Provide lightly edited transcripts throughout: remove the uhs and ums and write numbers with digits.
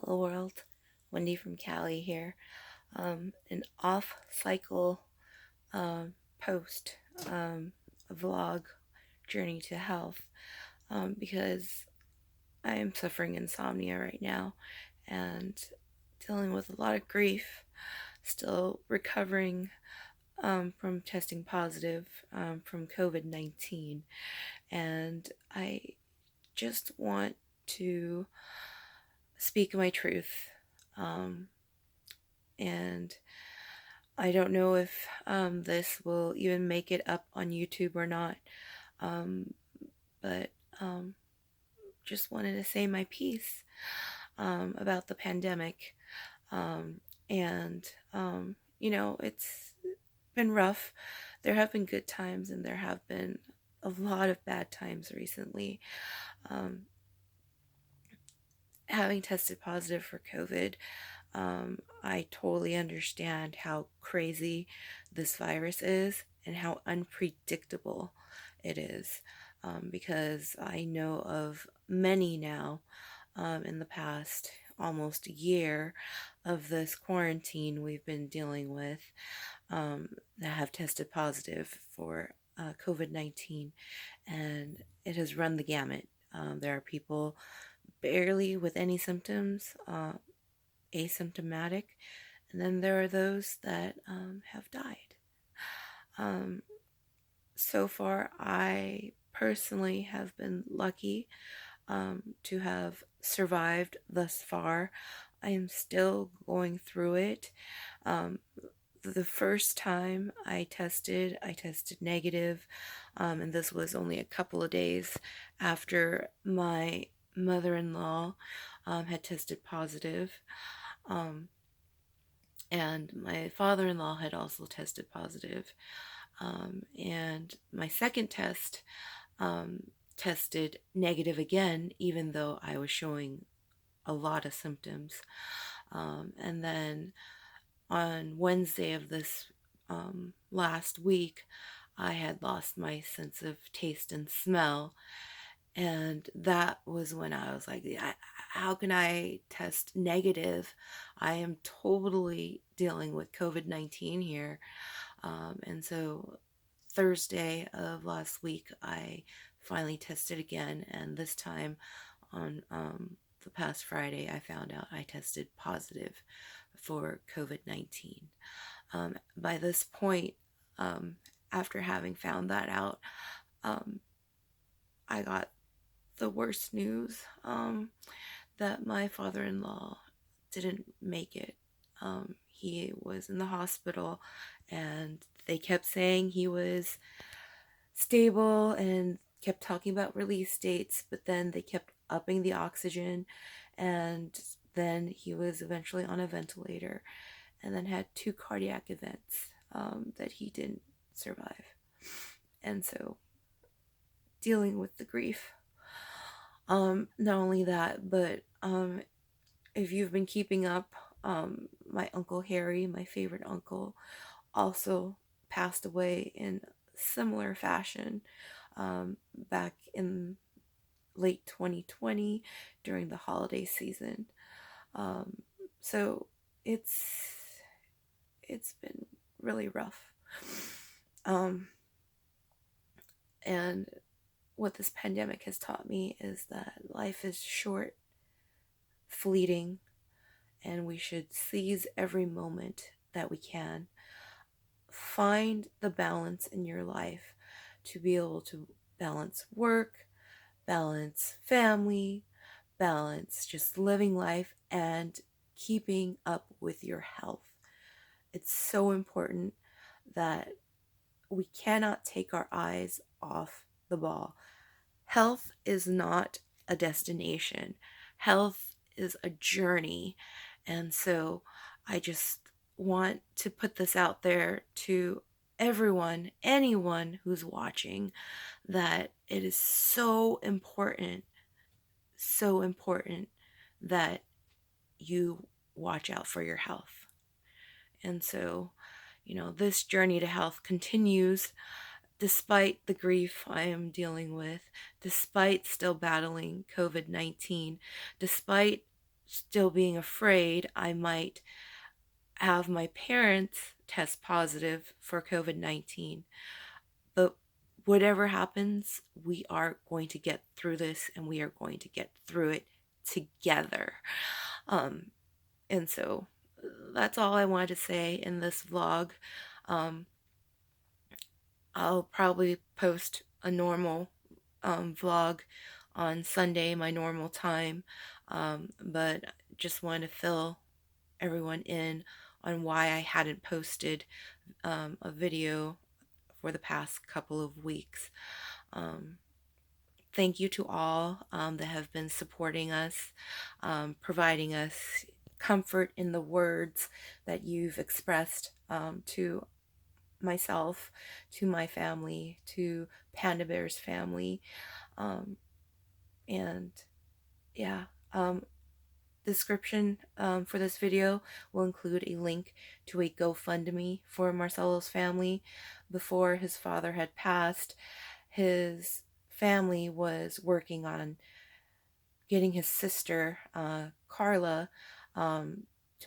Hello world, Wendy from Cali here. An off-cycle post, a vlog journey to health, because I am suffering insomnia right now and dealing with a lot of grief, still recovering from testing positive from COVID-19, and I just want to speak my truth. Um, and I don't know if this will even make it up on YouTube or not, um, but just wanted to say my piece about the pandemic. Um, and, it's been rough. There have been good times and there have been a lot of bad times recently. Um, Having tested positive for COVID, I totally understand how crazy this virus is and how unpredictable it is, because I know of many now in the past almost a year of this quarantine we've been dealing with, that have tested positive for COVID-19, and it has run the gamut. There are people barely with any symptoms, asymptomatic, and then there are those that have died. Um, so far, I personally have been lucky to have survived thus far. I am still going through it. Um, the first time I tested negative, and this was only a couple of days after my mother-in-law had tested positive. Um, and my father-in-law had also tested positive. And my second test tested negative again, even though I was showing a lot of symptoms. And then on Wednesday of this last week, I had lost my sense of taste and smell. And that was when I was like, how can I test negative? I am totally dealing with COVID-19 here. And so Thursday of last week, I finally tested again. And this time on the past Friday, I found out I tested positive for COVID-19. By this point, um, after having found that out, um, I got the worst news, that my father-in-law didn't make it. He was in the hospital and they kept saying he was stable and kept talking about release dates, but then they kept upping the oxygen, and then he was eventually on a ventilator and then had two cardiac events that he didn't survive. And so dealing with the grief. Not only that, but if you've been keeping up, my Uncle Harry, my favorite uncle, also passed away in similar fashion back in late 2020 during the holiday season. Um, so it's it's been really rough. Um, and what this pandemic has taught me is that life is short, fleeting, and we should seize every moment that we can. Find the balance in your life to be able to balance work, balance family, balance just living life, and keeping up with your health. It's so important that we cannot take our eyes off the ball. Health is not a destination. Health is a journey. And so I just want to put this out there to everyone, anyone who's watching, that it is so important that you watch out for your health. And so, this journey to health continues despite the grief I am dealing with, despite still battling COVID-19, despite still being afraid I might have my parents test positive for COVID 19. But whatever happens, we are going to get through this and we are going to get through it together. Um, and so that's all I wanted to say in this vlog. Um, I'll probably post a normal vlog on Sunday, my normal time, but just wanted to fill everyone in on why I hadn't posted a video for the past couple of weeks. Um, Thank you to all that have been supporting us, providing us comfort in the words that you've expressed to myself, to my family, to Panda Bear's family. Um, and yeah, description for this video will include a link to a GoFundMe for Marcelo's family. Before his father had passed, his family was working on getting his sister, Carla, to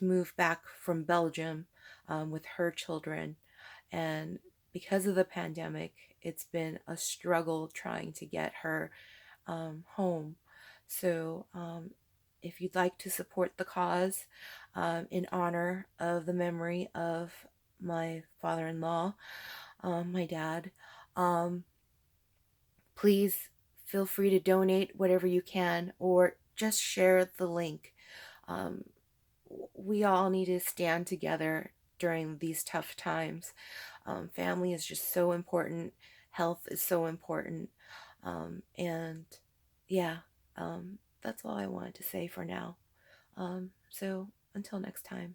move back from Belgium with her children. And because of the pandemic, it's been a struggle trying to get her home. So, if you'd like to support the cause in honor of the memory of my father in law, my dad, um, please feel free to donate whatever you can or just share the link. Um, we all need to stand together during these tough times. Family is just so important, health is so important. And yeah, that's all I wanted to say for now. So until next time.